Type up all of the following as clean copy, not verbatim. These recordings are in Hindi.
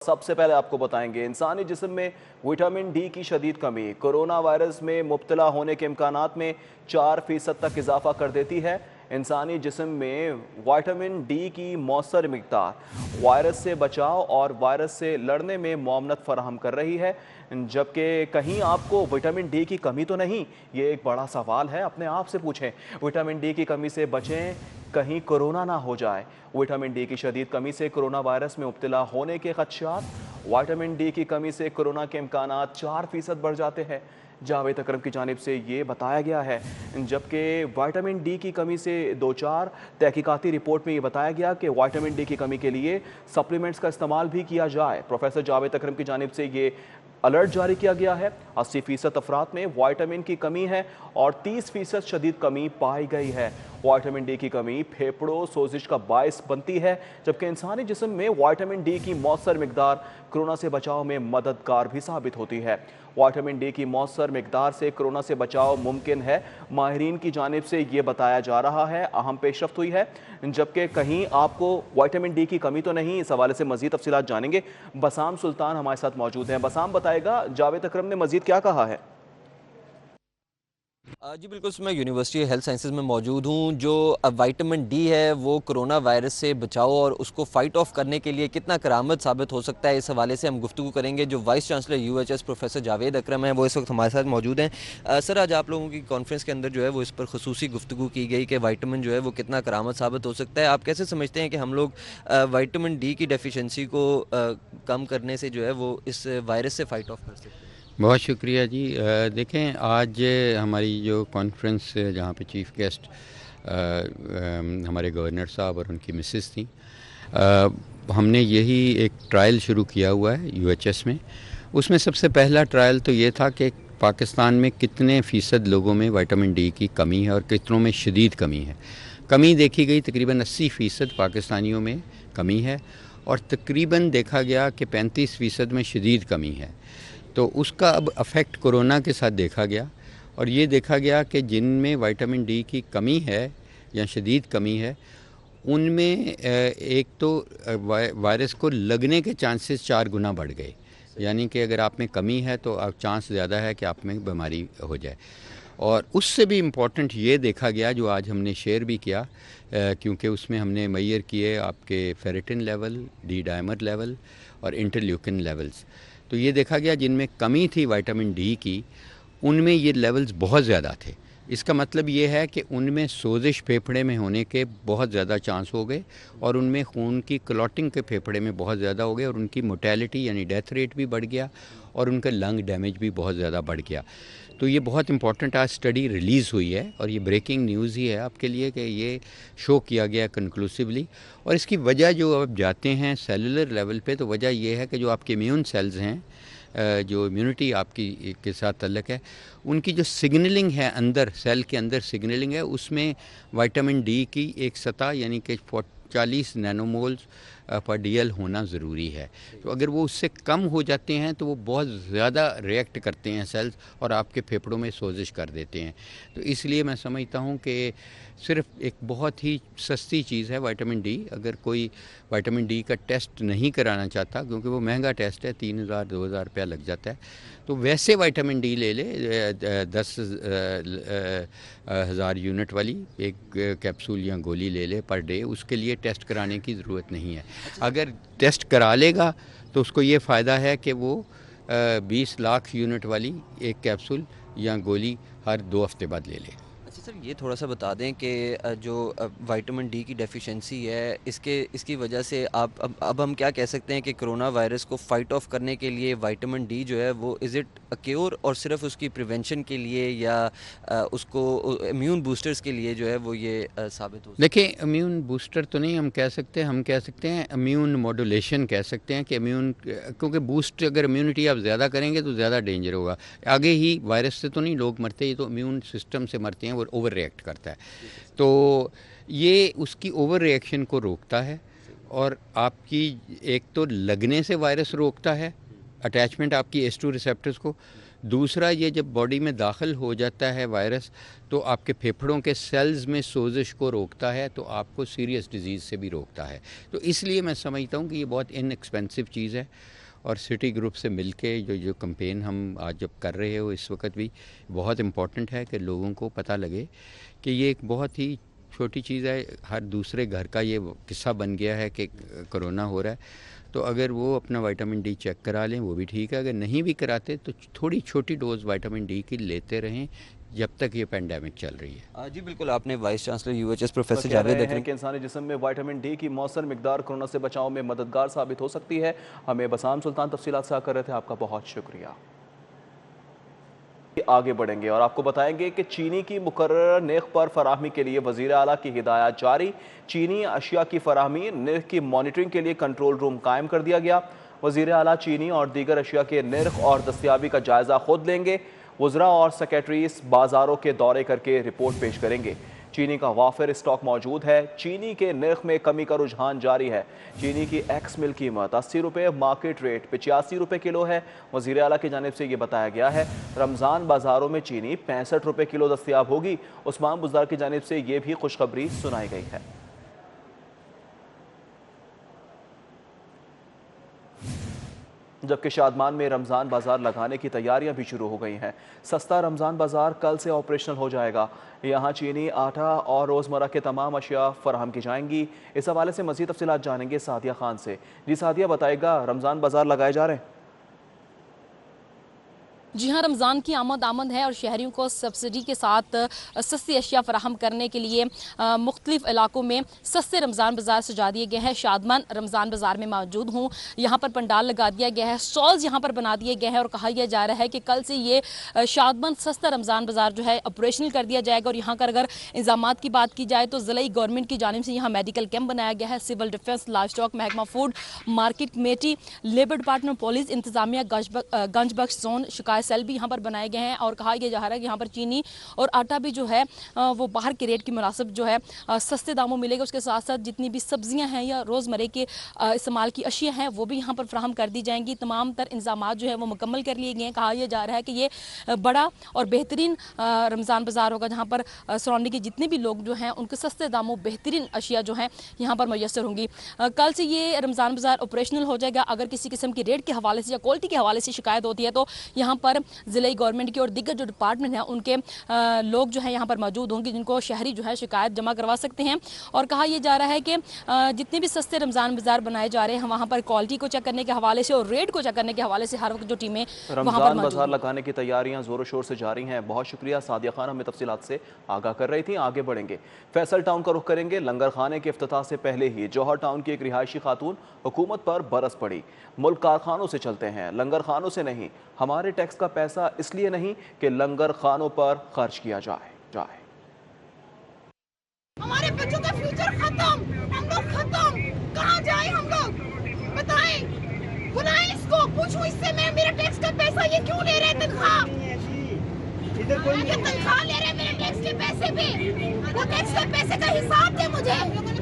सबसे पहले आपको बताएंगे इंसानी जिस्म में विटामिन डी की शदीद कमी कोरोना वायरस में मुब्तला होने के इम्कानात में 4% तक इजाफा कर देती है। इंसानी जिस्म में विटामिन डी की मौसर मिकदार वायरस से बचाव और वायरस से लड़ने में मुआवनत फराहम कर रही है। जबकि कहीं आपको विटामिन डी की कमी तो नहीं, ये एक बड़ा सवाल है। अपने आप से पूछें, विटामिन डी की कमी से बचें, कहीं कोरोना ना हो जाए। विटामिन डी की शदीद कमी से कोरोना वायरस में मुब्तला होने के खदशात। विटामिन डी की कमी से कोरोना के इम्कानात 4% बढ़ जाते हैं। जावेद अकरम की जानिब से ये बताया गया है। जबकि विटामिन डी की कमी से दो चार तहकीकाती रिपोर्ट में ये बताया गया कि विटामिन डी की कमी के लिए सप्लीमेंट्स का इस्तेमाल भी किया जाए। प्रोफेसर जावेद अकरम की जानिब से ये अलर्ट जारी किया गया है। 80% अफराद में विटामिन की कमी है और 30% शदीद कमी पाई गई है। विटामिन डी की कमी फेफड़ों सोजिश का बायस बनती है, जबकि इंसानी जिस्म में विटामिन डी की मौसर मिकदार कोरोना से बचाव में मददगार भी साबित होती है। विटामिन डी की मौसर मिकदार से कोरोना से बचाव मुमकिन है, माहिरीन की जानिब से ये बताया जा रहा है। अहम पेशरफ्त हुई है। जबकि कहीं आपको विटामिन डी की कमी तो नहीं, इस हवाले से मजीद तफसीलात जानेंगे। बसाम सुल्तान हमारे साथ मौजूद हैं। बसाम बताएगा जावेद अकरम ने मजीद क्या कहा है। जी बिल्कुल, मैं यूनिवर्सिटी हेल्थ साइंसेज में मौजूद हूँ। जो विटामिन डी है वो कोरोना वायरस से बचाव और उसको फाइट ऑफ करने के लिए कितना करामत साबित हो सकता है, इस हवाले से हम गुफ्तगू करेंगे। जो vice chancellor UHS professor Javed Akram है वो इस वक्त हमारे साथ मौजूद हैं। सर, आज आप लोगों की कॉन्फ्रेंस के अंदर जो है वो इस पर खसूसी गुफ्तगू की गई कि विटामिन जो है वो कितना करामत साबित हो सकता है। आप कैसे समझते हैं कि हम लोग विटामिन डी की डेफिशिएंसी को कम करने से जो है वो इस वायरस से फाइट ऑफ कर सकते हैं? बहुत शुक्रिया जी। देखें, आज हमारी जो कॉन्फ्रेंस जहाँ पे चीफ़ गेस्ट हमारे गवर्नर साहब और उनकी मिसेस थी, हमने यही एक ट्रायल शुरू किया हुआ है यूएचएस में। उसमें सबसे पहला ट्रायल तो ये था कि पाकिस्तान में कितने फ़ीसद लोगों में विटामिन डी की कमी है और कितनों में शदीद कमी है। कमी देखी गई तकरीबन 80% पाकिस्तानियों में कमी है और तकरीबन देखा गया कि 35% में शदीद कमी है। तो उसका अब अफेक्ट कोरोना के साथ देखा गया और ये देखा गया कि जिनमें विटामिन डी की कमी है या शदीद कमी है, उनमें एक तो वायरस को लगने के चांसेस 4 गुना बढ़ गए। यानी कि अगर आप में कमी है तो आप चांस ज़्यादा है कि आप में बीमारी हो जाए। और उससे भी इम्पॉर्टेंट ये देखा गया, जो आज हमने शेयर भी किया, क्योंकि उसमें हमने मैयर किए आपके ferritin level, D dimer level और इंटरल्यूकिन लेवल्स। तो ये देखा गया जिनमें कमी थी विटामिन डी की, उनमें ये लेवल्स बहुत ज़्यादा थे। इसका मतलब ये है कि उनमें सोजिश फेफड़े में होने के बहुत ज़्यादा चांस हो गए और उनमें खून की क्लॉटिंग के फेफड़े में बहुत ज़्यादा हो गए और उनकी मोर्टेलिटी यानी डेथ रेट भी बढ़ गया और उनका लंग डैमेज भी बहुत ज़्यादा बढ़ गया। तो ये बहुत इंपॉर्टेंट आज स्टडी रिलीज़ हुई है और ये ब्रेकिंग न्यूज़ ही है आपके लिए कि ये शो किया गया कंक्लूसिवली। और इसकी वजह जो अब जाते हैं सेलुलर लेवल पे, तो वजह ये है कि जो आपके इम्यून सेल्स हैं, जो इम्यूनिटी आपकी के साथ तल्लक है, उनकी जो सिग्नलिंग है अंदर सेल के अंदर सिग्नलिंग है, उसमें विटामिन डी की एक सतह यानी कि 40 नैनोमोल्स पर डीएल होना ज़रूरी है। तो अगर वो उससे कम हो जाते हैं तो वो बहुत ज़्यादा रिएक्ट करते हैं सेल्स और आपके फेफड़ों में सोजिश कर देते हैं। तो इसलिए मैं समझता हूँ कि सिर्फ एक बहुत ही सस्ती चीज़ है विटामिन डी। अगर कोई विटामिन डी का टेस्ट नहीं कराना चाहता, क्योंकि वो महंगा टेस्ट है, 3000-2000 रुपया लग जाता है, तो वैसे विटामिन डी ले ले 10,000 यूनिट वाली एक कैप्सूल या गोली ले ले पर डे। उसके लिए टेस्ट कराने की ज़रूरत नहीं है। अगर टेस्ट करा लेगा तो उसको ये फ़ायदा है कि वो 20 लाख यूनिट वाली एक कैप्सूल या गोली हर 2 हफ्ते बाद ले ले। अच्छा सर, ये थोड़ा सा बता दें कि जो विटामिन डी की डेफिशिएंसी है, इसकी वजह से आप अब हम क्या कह सकते हैं कि कोरोना वायरस को फाइट ऑफ करने के लिए विटामिन डी जो है वो इज़ इट अ क्योर, और सिर्फ उसकी प्रिवेंशन के लिए या उसको इम्यून बूस्टर्स के लिए जो है वो ये साबित हो? देखिए, इम्यून बूस्टर तो नहीं हम कह सकते, हम कह सकते हैं इम्यून मॉड्यूलेशन कह सकते हैं कि इम्यून, क्योंकि बूस्ट अगर इम्यूनिटी आप ज़्यादा करेंगे तो ज़्यादा डेंजर होगा। आगे ही वायरस से तो नहीं लोग मरते, ये तो इम्यून सिस्टम से मरते हैं, वो ओवर रिएक्ट करता है। तो ये उसकी ओवर रिएक्शन को रोकता है और आपकी एक तो लगने से वायरस रोकता है, अटैचमेंट आपकी H2 रिसेप्टर्स को, दूसरा, ये जब बॉडी में दाखिल हो जाता है वायरस तो आपके फेफड़ों के सेल्स में सोजिश को रोकता है, तो आपको सीरियस डिजीज़ से भी रोकता है। तो इसलिए मैं समझता हूँ कि ये बहुत इनएक्सपेंसिव चीज़ है और सिटी ग्रुप से मिलके जो कैंपेन हम आज जब कर रहे हो इस वक्त भी बहुत इम्पॉर्टेंट है कि लोगों को पता लगे कि ये एक बहुत ही छोटी चीज़ है। हर दूसरे घर का ये किस्सा बन गया है कि कोरोना हो रहा है, तो अगर वो अपना विटामिन डी चेक करा लें वो भी ठीक है, अगर नहीं भी कराते तो थोड़ी छोटी डोज विटामिन डी की लेते रहें जब तक ये पेंडेमिक चल रही है। जी बिल्कुल, आपने वाइस चांसलर यूएचएस प्रोफेसर कह जावेद रहे अकरम हैं कि इंसानी जिस्म में विटामिन डी की मौसर मिकदार कोरोना से बचाव में मददगार साबित हो सकती है। हमें बसाम सुल्तान तफसीलात साझा कर रहे थे, आपका बहुत शुक्रिया। आगे बढ़ेंगे और आपको बताएंगे कि चीनी की मुकर्रर नर्ख पर फराहमी के लिए वजीर आला की हिदायत जारी। चीनी अशिया की फराहमी नर्ख की मॉनिटरिंग के लिए कंट्रोल रूम कायम कर दिया गया। वजीर आला चीनी और दीगर अशिया के नर्ख और दस्तियाबी का जायजा खुद लेंगे। वज़रा और सेक्रेटरीज बाजारों के दौरे करके रिपोर्ट पेश करेंगे। चीनी का वाफिर स्टॉक मौजूद है। चीनी के नर्ख में कमी का रुझान जारी है। चीनी की एक्स मिल कीमत 80 रुपये, मार्केट रेट 85 रुपये किलो है। वज़ीर आला की जानिब से ये बताया गया है रमज़ान बाजारों में चीनी 65 रुपये किलो दस्तियाब होगी। उस्मान बुज़दार की जानिब से ये भी खुशखबरी सुनाई गई है। जबकि शादमान में रमज़ान बाज़ार लगाने की तैयारियां भी शुरू हो गई हैं। सस्ता रमज़ान बाज़ार कल से ऑपरेशनल हो जाएगा। यहाँ चीनी, आटा और रोज़मर्रा के तमाम अशिया फराहम की जाएंगी। इस हवाले से मज़ीद तफसीलात जानेंगे सादिया खान से। जी सादिया, बताएगा रमज़ान बाज़ार लगाए जा रहे हैं? जी हाँ, रमज़ान की आमद है और शहरियों को सब्सिडी के साथ सस्ती अशिया फराहम करने के लिए मुख्तलिफ इलाकों में सस्ते रमज़ान बाज़ार सजा दिए गए हैं। शादमान रमज़ान बाज़ार में मौजूद हूँ। यहाँ पर पंडाल लगा दिया गया है, स्टॉल्स यहाँ पर बना दिए गए हैं और कहा यह जा रहा है कि कल से ये शादमान सस्ता रमज़ान बाज़ार जो है ऑपरेशनल कर दिया जाएगा। और यहाँ पर अगर इंतजामात की बात की जाए तो ज़िलाई गवर्नमेंट की जानिब से यहाँ मेडिकल कैंप बनाया गया है। सिविल डिफेंस, लाइफ स्टॉक महकमा, food market committee, labour department, police इंतजामिया, गंज बख्श जोन, शिकायत सेल भी यहाँ पर बनाए गए हैं। और कहा यह जा रहा है कि यहाँ पर चीनी और आटा भी जो है वो बाहर के रेट की मुनासिब जो है सस्ते दामों मिलेगा। उसके साथ साथ जितनी भी सब्जियां हैं या रोज़मर्रे के इस्तेमाल की अशिया हैं वो भी यहाँ पर फ्राहम कर दी जाएंगी। तमाम तर इंतजामात जो है वो मुकम्मल कर लिए गए हैं। कहा यह जा रहा है कि ये बड़ा और बेहतरीन रमज़ान बाज़ार होगा जहाँ पर सराउंडिंग के जितने भी लोग जो हैं उनके सस्ते दामों बेहतरीन अशिया जो हैं यहाँ पर मैसर होंगी। कल से ये रमज़ान बाज़ार ऑपरेशनल हो जाएगा। अगर किसी किस्म की रेट के हवाले से या क्वालिटी के हवाले से शिकायत होती है तो यहाँ पर ज़िले गवर्नमेंट की और दीगर जो डिपार्टमेंट हैं उनके लोग जो है यहाँ पर मौजूद होंगे जिनको शहरी जो है शिकायत जमा करवा सकते हैं। और कहा यह जा रहा है कि जितने भी सस्ते रमज़ान बाज़ार बनाए जा रहे हैं वहाँ पर क्वालिटी को चेक करने के हवाले से और रेट को चेक करने के हवाले से हर वक्त जो टीमें रमज़ान बाज़ार लगाने की तैयारियां ज़ोरों शोर से जारी हैं। बहुत शुक्रिया सादिया खान, हमें तफसीलात से आगाह कर रही थी। आगे बढ़ेंगे, फैसल टाउन का रुख करेंगे। लंगर खाने के इफ्तिताह से पहले ही जौहर टाउन की एक रिहायशी खातून हुकूमत पर बरस पड़ी। मुल्क कारखानों से चलते हैं, लंगर खानों से नहीं। हमारे टैक्स का पैसा इसलिए नहीं कि लंगर खानों पर खर्च किया जाए। हमारे बच्चों का फ्यूचर खत्म, हम लोग खत्म। कहाँ जाए हम लोग, बताएं? बुलाएं इसको, पूछूं इससे मैं मेरे टैक्स का पैसा ये क्यों ले रहे? तनख्वाह तनख्वाह ले रहे मेरे टैक्स के पैसे भी। वो टैक्स के पैसे का हिसाब दे मुझे।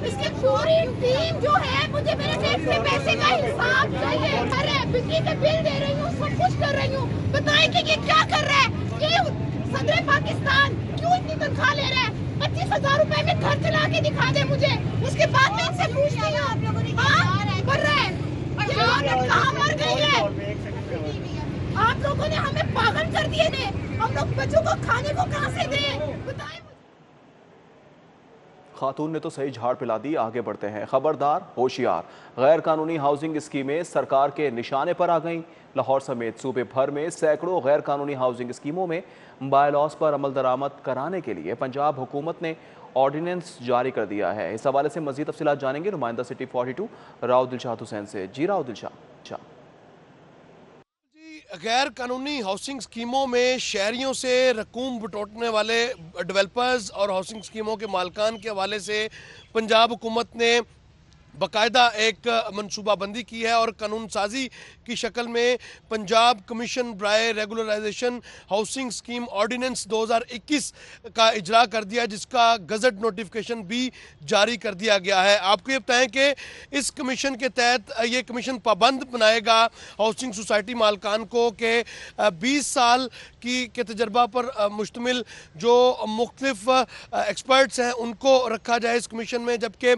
इसकी पूरी टीम जो है मुझे मेरे टैक्स के पैसे का हिसाब चाहिए। अरे बिजली के बिल दे रही हूँ, सब कुछ कर रही हूँ, बताएं कि ये क्या कर रहा है? ये सदर पाकिस्तान क्यों इतनी तनख्वाह ले रहा है? 25,000 रुपए में घर चला के दिखा दे मुझे, उसके बाद मैं इनसे पूछती हूँ कर रहा है कहाँ मर गई है? आप लोगों ने हमें पागल कर दिए थे। हम लोग बच्चों को खाने को कहाँ से दें, बताएं? खातून ने तो सही झाड़ पिला दी। आगे बढ़ते हैं, खबरदार होशियार, गैर कानूनी हाउसिंग स्कीमें सरकार के निशाने पर आ गईं। लाहौर समेत सूबे भर में सैकड़ों गैर कानूनी हाउसिंग स्कीमों में बायलॉज पर अमल दरामद कराने के लिए पंजाब हुकूमत ने ऑर्डिनेंस जारी कर दिया है। इस हवाले से मजीद तफसीलात जानेंगे नुमाइंदा सिटी 42 राव दिलशाद हुसैन से। जी राव दिलशाद। गैर कानूनी हाउसिंग स्कीमों में शहरियों से रकूम बटोरने वाले डेवलपर्स और हाउसिंग स्कीमों के मालकान के हवाले से पंजाब हुकूमत ने बाकायदा एक मनसूबाबंदी की है और कानून साजी की शक्ल में पंजाब कमीशन बराए रेगुलराइजेशन हाउसिंग स्कीम ऑर्डिनेंस 2021 का इजरा कर दिया, जिसका गजट नोटिफिकेशन भी जारी कर दिया गया है। आपको ये बताएं कि इस कमीशन के तहत ये कमीशन पाबंद बनाएगा हाउसिंग सोसाइटी मालकान को कि 20 साल के तजर्बा पर मुश्तमिल जो मुख्तलिफ एक्सपर्ट्स हैं उनको रखा जाए इस कमीशन में, जबकि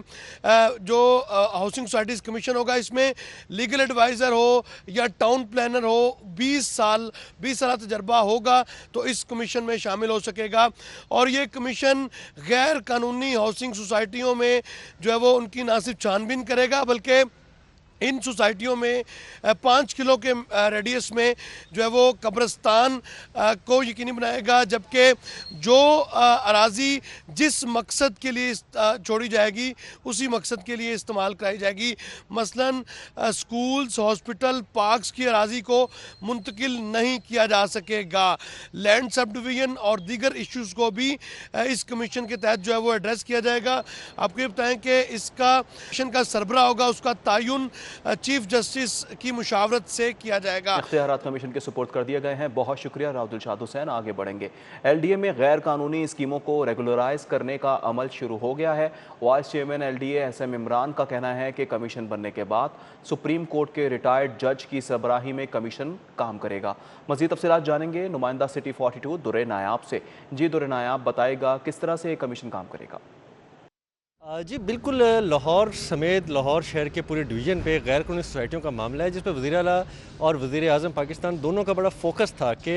जो हाउसिंग सोसाइटीज़ कमीशन होगा इसमें लीगल एडवाइज़र हो या टाउन प्लानर हो 20 साल तजर्बा होगा तो इस कमीशन में शामिल हो सकेगा। और ये कमीशन गैर कानूनी हाउसिंग सोसाइटियों में जो है वो उनकी ना सिर्फ छानबीन करेगा बल्कि इन सोसाइटियों में 5 किलो के रेडियस में जो है वो कब्रिस्तान को यकीनी बनाएगा, जबकि जो अराजी जिस मकसद के लिए छोड़ी जाएगी उसी मकसद के लिए इस्तेमाल कराई जाएगी। मसलन स्कूल्स, हॉस्पिटल, पार्क्स की अराजी को मुंतकिल नहीं किया जा सकेगा। लैंड सब डिवीज़न और दीगर इश्यूज़ को भी इस कमीशन के तहत जो है वो एड्रेस किया जाएगा। आपको ये बताएँ कि इसका कमीशन का सरबराह होगा, उसका तयन चीफ जस्टिस की मुशावरत से किया जाएगा। इख्तियारात कमीशन के सुपुर्द कर दिए गए हैं। बहुत शुक्रिया राव दिलशाद हुसैन। आगे बढ़ेंगे। LDA में गैर कानूनी स्कीमों को रेगुलराइज करने का अमल शुरू हो गया है। Vice chairman LDA SM Imran का कहना है कि कमीशन बनने के बाद सुप्रीम कोर्ट के रिटायर्ड जज की सरबराही में कमीशन काम करेगा। मज़ीद तफसीलात जानेंगे नुमाइंदा सिटी 42 दुर्रे नायाब से। जी दुर्रे नायाब, बताएगा किस तरह से कमीशन काम करेगा? जी बिल्कुल, लाहौर समेत लाहौर शहर के पूरे डिवीज़न पे गैर कानूनी सोसाइटियों का मामला है, जिस पर वज़ीर आला और वज़ीर आज़म पाकिस्तान दोनों का बड़ा फोकस था कि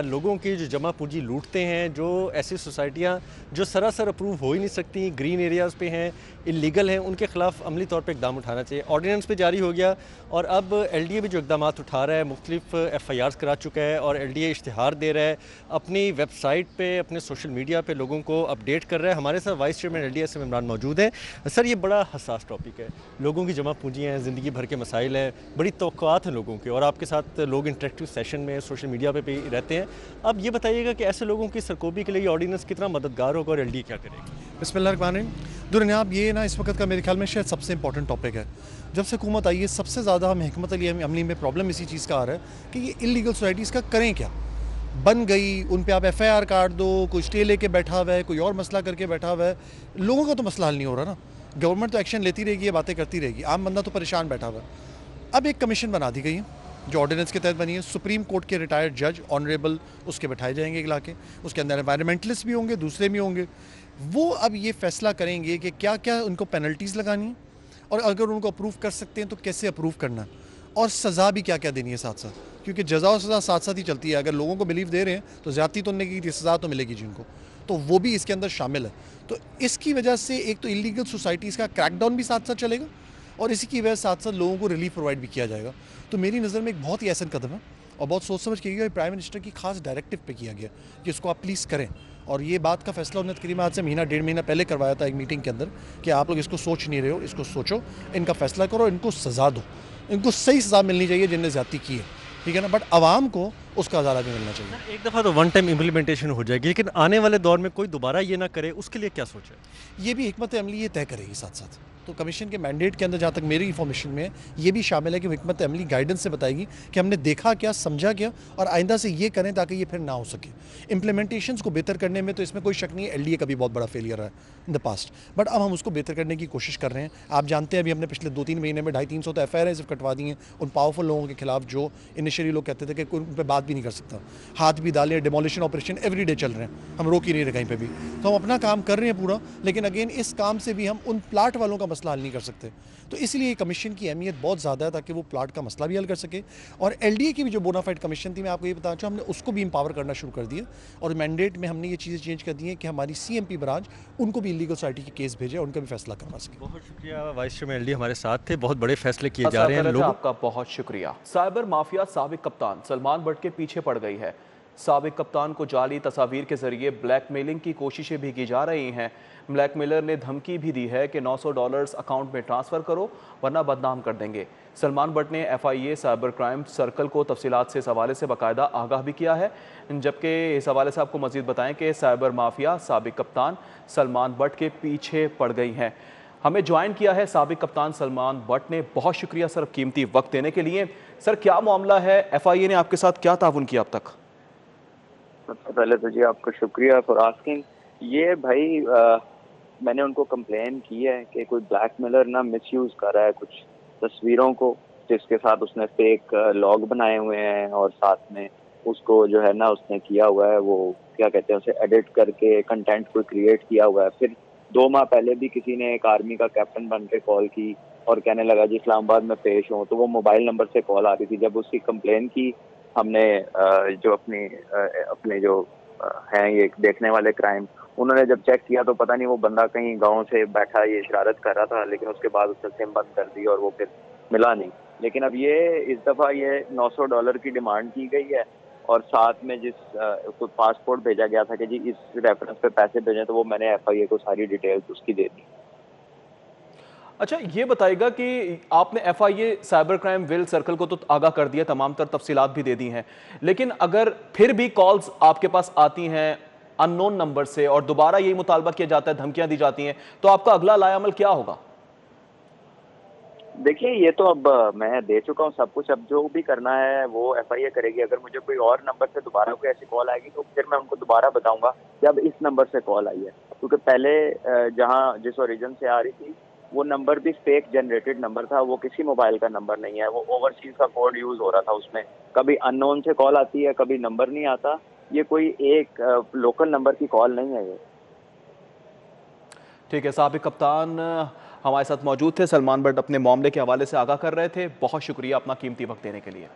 लोगों की जो जमा पूंजी लूटते हैं, जो ऐसी सोसाइटियाँ जो सरासर अप्रूव हो ही नहीं सकती, ग्रीन एरियाज़ पे हैं, इलीगल हैं, उनके ख़िलाफ़ अमली तौर पर इकदाम उठाना चाहिए। ऑर्डिनेंस पे जारी हो गया और अब LDA भी जो इकदाम उठा रहा है, मुख्तलिफ FIRs करा चुका है और LDA इश्तिहार दे रहा है, अपनी वेबसाइट पर, अपने सोशल मीडिया पर लोगों को अपडेट कर रहा है। हमारे साथ vice chairman LDA SM Imran मौजूद है। सर, ये बड़ा हसास टॉपिक है, लोगों की जमा पूंजियाँ हैं, ज़िंदगी भर के मसाइल हैं, बड़ी तवक्कुआत हैं लोगों के, और आपके साथ लोग इंटरेक्टिव सेशन में सोशल मीडिया पे भी रहते हैं। अब ये बताइएगा कि ऐसे लोगों की सरकोबी के लिए ये ऑर्डिनेंस कितना मददगार होगा और LDA क्या करेगी? बिस्मिल्लाहिर्रहमानिर्रहीम। दुनिया ये ना इस वक्त का मेरे ख्याल में शायद सबसे इंपॉर्टेंट टॉपिक है। जब से हुकूमत आई है सबसे ज़्यादा हम हिकमत अमली में प्रॉब्लम इसी चीज़ का आ रहा है कि ये इलीगल सोसाइटीज़ का करें क्या। बन गई, उन पे आप FIR काट दो, कोई स्टे लेके बैठा हुआ है, कोई और मसला करके बैठा हुआ है, लोगों का तो मसला हल नहीं हो रहा ना। गवर्नमेंट तो एक्शन लेती रहेगी, ये बातें करती रहेगी, आम बंदा तो परेशान बैठा हुआ है। अब एक कमीशन बना दी गई है जो ऑर्डिनेंस के तहत बनी है। सुप्रीम कोर्ट के रिटायर्ड जज ऑनरेबल उसके बैठाए जाएंगे इला के, उसके अंदर एनवायरमेंटलिस्ट भी होंगे, दूसरे भी होंगे। वो अब ये फैसला करेंगे कि क्या क्या उनको पेनल्टीज़ लगानी है और अगर उनको अप्रूव कर सकते हैं तो कैसे अप्रूव करना है, और सज़ा भी क्या क्या देनी है साथ साथ, क्योंकि जज़ा और सज़ा साथ साथ ही चलती है। अगर लोगों को बिलीव दे रहे हैं तो ज़्यादती तो उन्हें की सज़ा तो मिलेगी जिनको, तो वो भी इसके अंदर शामिल है। तो इसकी वजह से एक तो इलीगल सोसाइटीज़ का क्रैकडाउन भी साथ साथ चलेगा और इसी की वजह से साथ साथ लोगों को रिलीफ प्रोवाइड भी किया जाएगा। तो मेरी नज़र में एक बहुत ही ऐसा कदम है और बहुत सोच समझ किया गया, प्राइम मिनिस्टर की खास डायरेक्टिव पे किया गया कि इसको आप प्लीज़ करें। और ये बात का फैसला उन्होंने तकरीबन आज से महीना 1.5 महीना पहले करवाया था एक मीटिंग के अंदर कि आप लोग इसको सोच नहीं रहे हो, इसको सोचो, इनका फैसला करो, इनको सज़ा दो, इनको सही सज़ा मिलनी चाहिए जिनने ज़्यादती की है, ठीक है ना। बट आवाम को उसका हज़ारा भी मिलना चाहिए। एक दफ़ा तो वन टाइम इम्प्लीमेंटेशन हो जाएगी, लेकिन आने वाले दौर में कोई दोबारा ये ना करे, उसके लिए क्या सोचा है? ये भी हिकमत अमली ये तय करेगी साथ साथ। तो कमीशन के मैंडेट के अंदर जहाँ तक मेरी इन्फॉर्मेशन में ये भी शामिल है कि हिकमत अमली गाइडेंस से बताएगी कि हमने देखा क्या, समझा क्या, और आइंदा से ये करें ताकि ये फिर ना हो सके। इम्प्लीमेंटेशंस को बेहतर करने में तो इसमें कोई शक नहीं है, LDA का भी बहुत बड़ा फेलियर है इन द पास्ट, बट अब हम उसको बेहतर करने की कोशिश कर रहे हैं। आप जानते हैं अभी हमने पिछले 2-3 महीने में 250-300 तो FIR सिर्फ कटवा दी हैं उन पावरफुल लोगों के खिलाफ जो इनिशियली लोग कहते थे कि कोई उन पर बात भी नहीं कर सकता, हाथ भी डालें, डिमोलिशन ऑपरेशन एवरीडे चल रहे हैं, हम रोक ही नहीं रहे कहीं पर भी। तो हम अपना काम कर रहे हैं पूरा, लेकिन अगेन इस काम से भी हम उन प्लाट वालों का मसला हल नहीं कर सकते। तो इसलिए कमीशन की अहमियत बहुत ज़्यादा है ताकि वो प्लाट का मसला भी हल कर सके। और LDA की भी जो बोनाफाइड कमीशन थी, मैं आपको ये बताना चाहूँ, हमने उसको भी एम्पावर करना शुरू कर दिया और मैंडेट में हमने ये चीज़ें चेंज कर दी हैं कि हमारी CMP ब्रांच उनको भी इलीगल सोसाइटी के केस भेजे, उनका भी फैसला करवा सके। बहुत शुक्रिया, वाइस चेयरमैन LDA हमारे साथ थे, बहुत बड़े फैसले किए जा रहे हैं। लोग आपका बहुत शुक्रिया। साइबर माफिया साबिक कप्तान सलमान बट के पीछे पड़ गई है। साबिक कप्तान को जाली तस्वीर के जरिए ब्लैकमेलिंग की कोशिशें भी की जा रही हैं। ब्लैकमेलर ने धमकी भी दी है कि $900 अकाउंट में ट्रांसफ़र करो वरना बदनाम कर देंगे। सलमान बट ने FIA साइबर क्राइम सर्कल को तफसीलात से इस हवाले से बाकायदा आगाह भी किया है, जबकि इस हवाले से आपको मजीद बताएं कि साइबर माफिया साबिक कप्तान सलमान बट के पीछे पड़ गई हैं। हमें ज्वाइन किया है साबिक कप्तान सलमान बट ने। बहुत शुक्रिया सर कीमती वक्त देने के लिए। सर क्या मामला है, FIA ने आपके साथ क्या ताउन किया अब तक? सबसे पहले तो जी आपका शुक्रिया फॉर आस्किंग। ये भाई मैंने उनको कंप्लेन की है कि कोई ब्लैकमेलर ना मिसयूज कर रहा है कुछ तस्वीरों को, जिसके साथ उसने फेक लॉग बनाए हुए हैं और साथ में उसको जो है ना उसने किया हुआ है, वो क्या कहते हैं, उसे एडिट करके कंटेंट को क्रिएट किया हुआ है। फिर 2 माह पहले भी किसी ने एक आर्मी का कैप्टन बन के कॉल की और कहने लगा जी इस्लामाबाद में पेश हो, तो वो मोबाइल नंबर से कॉल आ रही थी। जब उसकी कंप्लेन की हमने जो अपने जो हैं ये देखने वाले क्राइम, उन्होंने जब चेक किया तो पता नहीं वो बंदा कहीं गांव से बैठा ये शरारत कर रहा था, लेकिन उसके बाद उसने सिम बंद कर दी और वो फिर मिला नहीं। लेकिन अब ये इस दफ़ा ये $900 की डिमांड की गई है और साथ में जिस कोई पासपोर्ट भेजा गया था कि जी इस रेफरेंस पे पैसे भेजें, तो वो मैंने FIA को सारी डिटेल्स उसकी दे दी। अच्छा ये बताइएगा कि आपने FIA cyber crime will circle को तो आगाह कर दिया, तमाम तर तफसीलात भी दे दी हैं, लेकिन अगर फिर भी कॉल्स आपके पास आती हैं अननोन नंबर से और दोबारा यही मुतालबा किया जाता है, धमकियां दी जाती हैं, तो आपका अगला लाएअमल क्या होगा? देखिए ये तो अब मैं दे चुका हूँ सब कुछ, अब जो भी करना है वो FIA करेगी। अगर मुझे कोई और नंबर से दोबारा कोई ऐसी कॉल आएगी तो फिर मैं उनको दोबारा बताऊंगा जब इस नंबर से कॉल आई है, क्योंकि पहले जहाँ जिस ओरिजिन से आ रही थी वो नंबर भी फेक जनरेटेड नंबर था, वो किसी मोबाइल का नंबर नहीं है, वो ओवरसीज का कोड यूज हो रहा था उसमें। कभी अननोन से कॉल आती है, कभी नंबर नहीं आता, ये कोई एक लोकल नंबर की कॉल नहीं है ये। ठीक है, साबिक कप्तान हमारे साथ मौजूद थे सलमान बट, अपने मामले के हवाले से आगाह कर रहे थे। बहुत शुक्रिया अपना कीमती वक्त देने के लिए।